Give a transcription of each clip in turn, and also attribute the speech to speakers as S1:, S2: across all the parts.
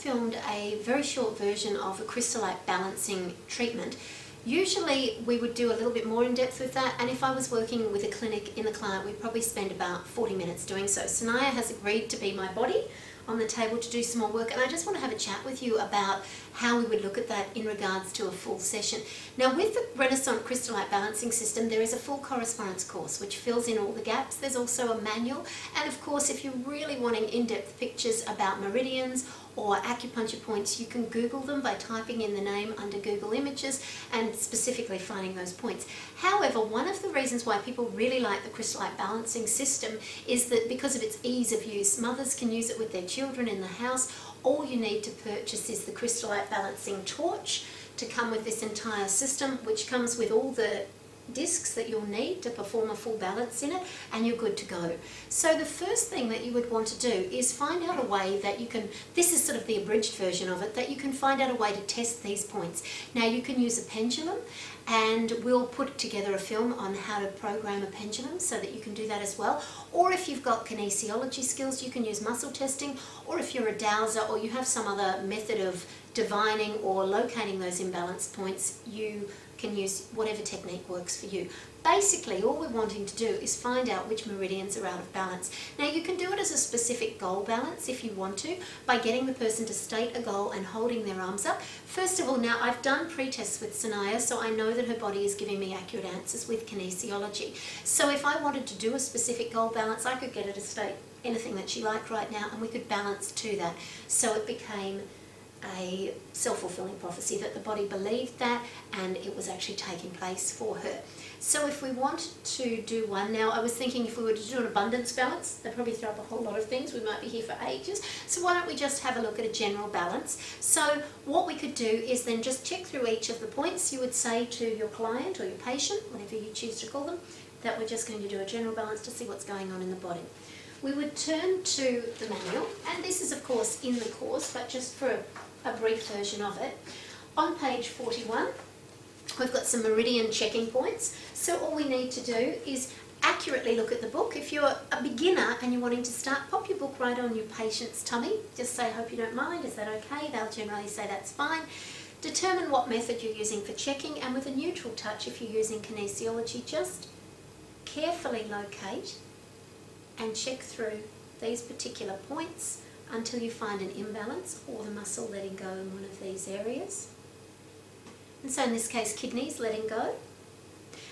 S1: filmed a very short version of a crystallite balancing treatment. Usually we would do a little bit more in depth with that, and if I was working with a clinic in the client, we'd probably spend about 40 minutes doing so. Sanaya has agreed to be my body on the table to do some more work, and I just want to have a chat with you about how we would look at that in regards to a full session. Now, with the Renaissance Crystallite Balancing System, there is a full correspondence course which fills in all the gaps. There's also a manual, and of course, if you're really wanting in-depth pictures about meridians or acupuncture points, you can Google them by typing in the name under Google Images and specifically finding those points. However, one of the reasons why people really like the Crystallite Balancing System is that because of its ease of use, mothers can use it with their children in the house. All you need to purchase is the Crystallite Balancing Torch to come with this entire system, which comes with all the discs that you'll need to perform a full balance in it, and you're good to go. So the first thing that you would want to do is find out a way that you can, this is sort of the abridged version of it, that you can find out a way to test these points. Now you can use a pendulum, and we'll put together a film on how to program a pendulum so that you can do that as well. Or if you've got kinesiology skills, you can use muscle testing, or if you're a dowser or you have some other method of divining or locating those imbalance points, you can use whatever technique works for you. Basically, all we're wanting to do is find out which meridians are out of balance. Now, you can do it as a specific goal balance if you want to, by getting the person to state a goal and holding their arms up. First of all, now I've done pre-tests with Sanaya, so I know that her body is giving me accurate answers with kinesiology. So if I wanted to do a specific goal balance, I could get her to state anything that she liked right now, and we could balance to that. So it became a self-fulfilling prophecy that the body believed that, and it was actually taking place for her. So if we wanted to do one, now I was thinking if we were to do an abundance balance, they'd probably throw up a whole lot of things, we might be here for ages, so why don't we just have a look at a general balance. So what we could do is then just check through each of the points. You would say to your client or your patient, whatever you choose to call them, that we're just going to do a general balance to see what's going on in the body. We would turn to the manual, and this is of course in the course, but just for a brief version of it. On page 41, we've got some meridian checking points. So all we need to do is accurately look at the book. If you're a beginner and you're wanting to start, pop your book right on your patient's tummy. Just say, hope you don't mind, is that okay? They'll generally say that's fine. Determine what method you're using for checking, and with a neutral touch, if you're using kinesiology, just carefully locate and check through these particular points until you find an imbalance or the muscle letting go in one of these areas. And so in this case, kidneys letting go.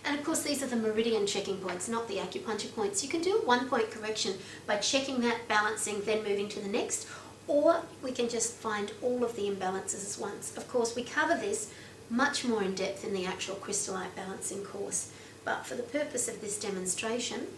S1: And of course, these are the meridian checking points, not the acupuncture points. You can do a one-point correction by checking that, balancing, then moving to the next, or we can just find all of the imbalances at once. Of course, we cover this much more in depth in the actual crystallite balancing course, but for the purpose of this demonstration,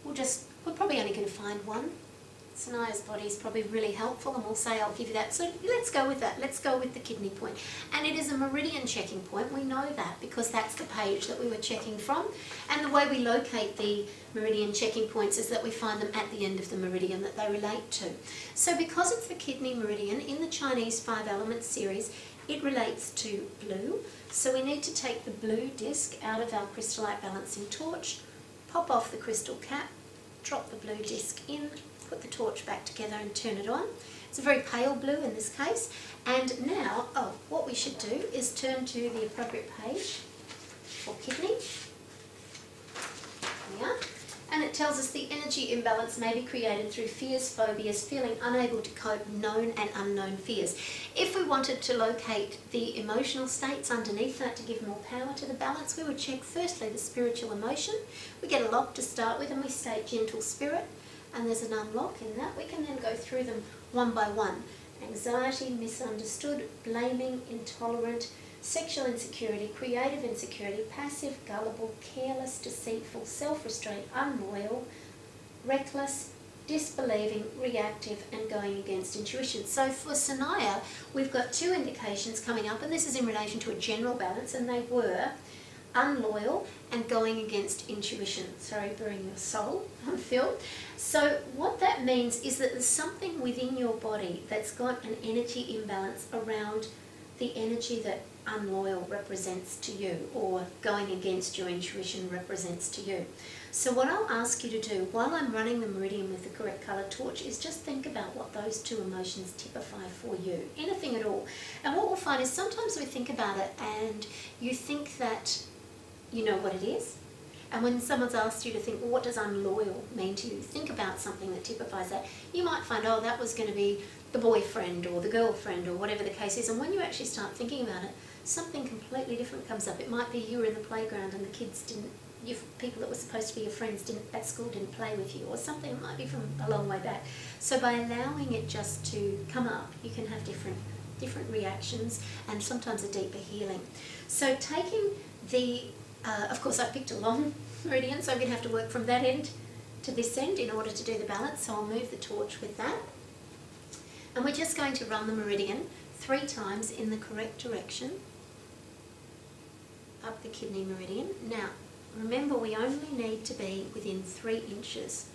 S1: we're probably only going to find one. Sanaya's body is probably really helpful, and we'll say I'll give you that. So let's go with that. Let's go with the kidney point. And it is a meridian checking point. We know that because that's the page that we were checking from. And the way we locate the meridian checking points is that we find them at the end of the meridian that they relate to. So because it's the kidney meridian, in the Chinese 5 elements series, it relates to blue. So we need to take the blue disc out of our crystallite balancing torch, pop off the crystal cap, drop the blue disc in, put the torch back together and turn it on. It's a very pale blue in this case. And now, what we should do is turn to the appropriate page for kidney. There we are. And it tells us the energy imbalance may be created through fears, phobias, feeling unable to cope, known and unknown fears. If we wanted to locate the emotional states underneath that to give more power to the balance, we would check firstly the spiritual emotion. We get a lock to start with and we state gentle spirit. And there's an unlock in that. We can then go through them one by one. Anxiety, misunderstood, blaming, intolerant, sexual insecurity, creative insecurity, passive, gullible, careless, deceitful, self-restraint, unloyal, reckless, disbelieving, reactive, and going against intuition. So for Sanaya, we've got 2 indications coming up, and this is in relation to a general balance, and they were unloyal and going against intuition. Sorry, burying your soul on film. So what that means is that there's something within your body that's got an energy imbalance around the energy that unloyal represents to you, or going against your intuition represents to you. So what I'll ask you to do while I'm running the meridian with the correct colour torch is just think about what those two emotions typify for you, anything at all. And what we'll find is sometimes we think about it and you think that you know what it is. And when someone's asked you to think, well, what does unloyal mean to you? Think about something that typifies that. You might find, oh, that was going to be the boyfriend or the girlfriend or whatever the case is. And when you actually start thinking about it, something completely different comes up. It might be you were in the playground and the kids didn't, people that were supposed to be your friends at school didn't play with you, or something. It might be from a long way back. So by allowing it just to come up, you can have different reactions and sometimes a deeper healing. So taking the, of course I picked a long meridian, so I'm going to have to work from that end to this end in order to do the balance. So I'll move the torch with that. And we're just going to run the meridian 3 times in the correct direction up the kidney meridian. Now, remember, we only need to be within 3 inches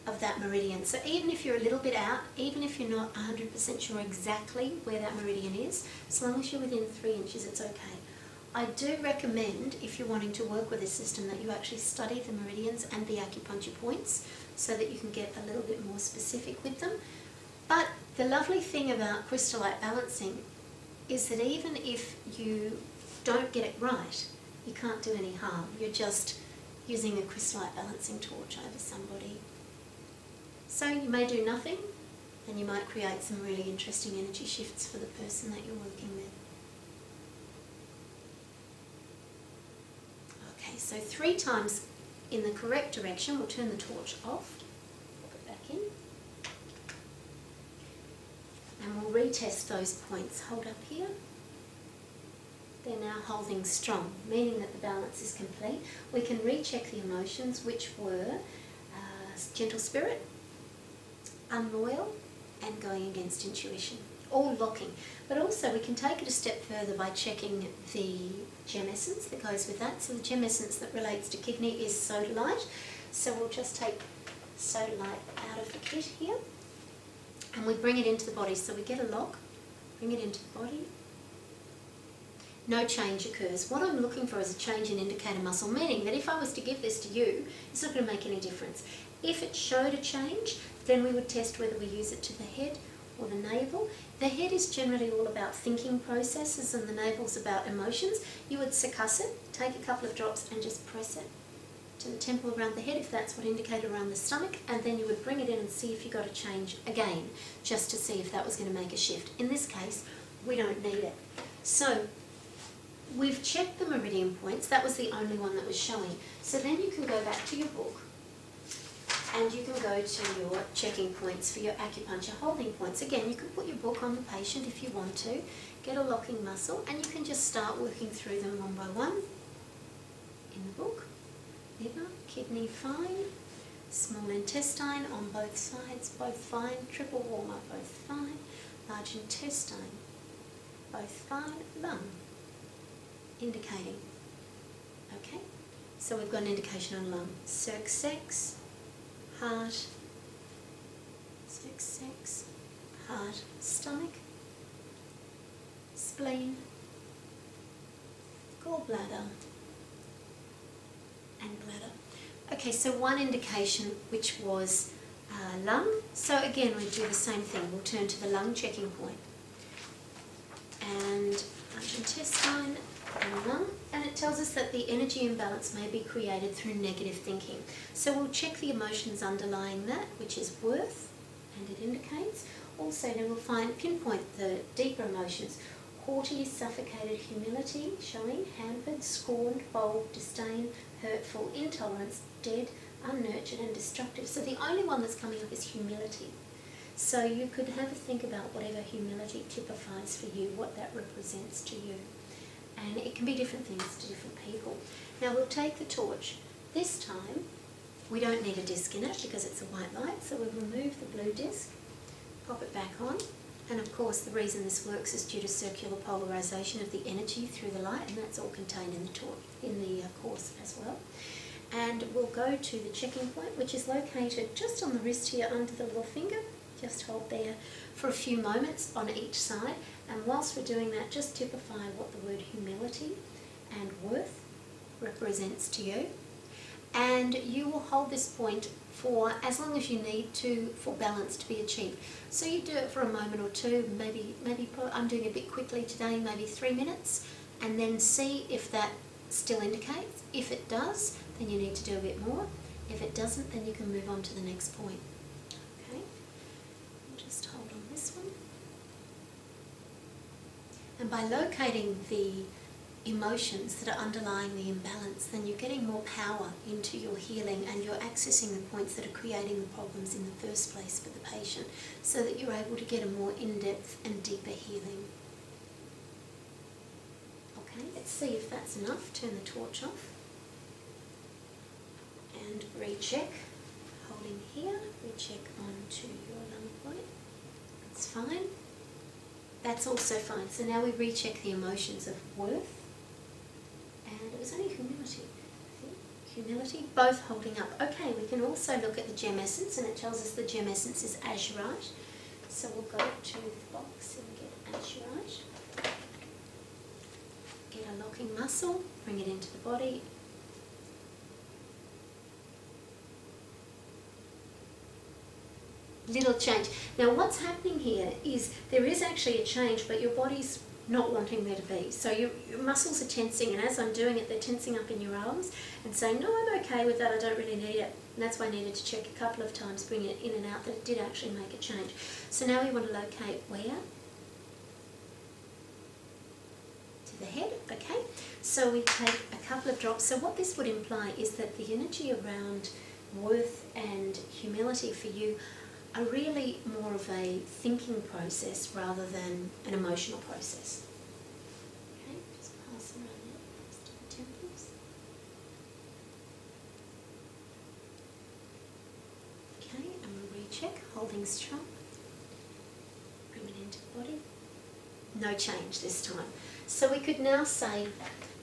S1: of that meridian. So even if you're a little bit out, even if you're not 100% sure exactly where that meridian is, as long as you're within 3 inches, it's okay. I do recommend, if you're wanting to work with a system, that you actually study the meridians and the acupuncture points so that you can get a little bit more specific with them. But the lovely thing about crystallite balancing is that even if you don't get it right, you can't do any harm. You're just using a crystallite balancing torch over somebody. So you may do nothing, and you might create some really interesting energy shifts for the person that you're working with. Okay, so 3 times in the correct direction. We'll turn the torch off, pop it back in, and we'll retest those points. Hold up here. They're now holding strong, meaning that the balance is complete. We can recheck the emotions, which were gentle spirit, unloyal, and going against intuition, all locking. But also we can take it a step further by checking the gem essence that goes with that. So the gem essence that relates to kidney is sodalite. So we'll just take sodalite out of the kit here, and we bring it into the body. So we get a lock, bring it into the body. No change occurs. What I'm looking for is a change in indicator muscle, meaning that if I was to give this to you, it's not going to make any difference. If it showed a change, then we would test whether we use it to the head or the navel. The head is generally all about thinking processes and the navel's about emotions. You would succuss it, take a couple of drops and just press it to the temple around the head, if that's what indicated around the stomach, and then you would bring it in and see if you got a change again, just to see if that was going to make a shift. In this case, we don't need it. So we've checked the meridian points. That was the only one that was showing. So then you can go back to your book and you can go to your checking points for your acupuncture holding points. Again, you can put your book on the patient if you want to, get a locking muscle, and you can just start working through them one by one. In the book, liver, kidney fine, small intestine on both sides, both fine, triple warmer, both fine, large intestine, both fine, lung, indicating. Okay, so we've got an indication on lung. Circumflex, heart, circumflex, heart, stomach, spleen, gallbladder, and bladder. Okay, so one indication, which was lung. So again, we do the same thing. We'll turn to the lung checking point. And large intestine and lung. And it tells us that the energy imbalance may be created through negative thinking. So we'll check the emotions underlying that, which is worth, and it indicates. Also, then we'll pinpoint the deeper emotions. Haughty, suffocated, humility, showing, hampered, scorned, bold, disdain, hurtful, intolerance, dead, unnurtured, and destructive. So the only one that's coming up is humility. So you could have a think about whatever humility typifies for you, what that represents to you. And it can be different things to different people. Now we'll take the torch. This time, we don't need a disc in it because it's a white light, so we'll remove the blue disc, pop it back on. And of course, the reason this works is due to circular polarization of the energy through the light, and that's all contained in the torch, in the course as well. And we'll go to the checking point, which is located just on the wrist here under the little finger. Just hold there for a few moments on each side, and whilst we're doing that, just typify what the word humility and worth represents to you. And you will hold this point for as long as you need to for balance to be achieved. So you do it for a moment or two, maybe I'm doing a bit quickly today, maybe 3 minutes, and then see if that still indicates. If it does, then you need to do a bit more. If it doesn't, then you can move on to the next point. Okay, just hold on this one. And by locating the emotions that are underlying the imbalance, then you're getting more power into your healing, and you're accessing the points that are creating the problems in the first place for the patient, so that you're able to get a more in-depth and deeper healing. Okay, let's see if that's enough. Turn the torch off and recheck. Holding here, recheck onto your lung point. That's fine. That's also fine. So now we recheck the emotions of worth. And it was only humility. Humility, both holding up. Okay, we can also look at the gem essence, and it tells us the gem essence is azurite. So we'll go to the box and get azurite. Get a locking muscle, bring it into the body. Little change. Now what's happening here is there is actually a change, but your body's not wanting there to be. So your muscles are tensing, and as I'm doing it, they're tensing up in your arms and saying, no, I'm okay with that, I don't really need it. And that's why I needed to check a couple of times, bring it in and out, that it did actually make a change. So now we want to locate where? To the head, okay. So we take a couple of drops. So what this would imply is that the energy around worth and humility for you are really more of a thinking process rather than an emotional process. Okay, just pass around there, just to the temples. Okay, and we'll recheck, holding strong. Bring it into the body. No change this time. So we could now say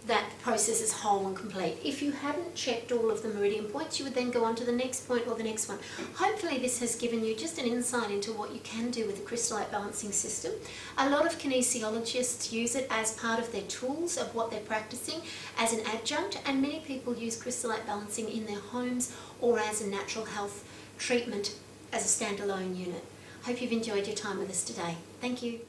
S1: that the process is whole and complete. If you hadn't checked all of the meridian points, you would then go on to the next point or the next one. Hopefully this has given you just an insight into what you can do with the crystallite balancing system. A lot of kinesiologists use it as part of their tools of what they're practicing as an adjunct, and many people use crystallite balancing in their homes or as a natural health treatment as a standalone unit. Hope you've enjoyed your time with us today. Thank you.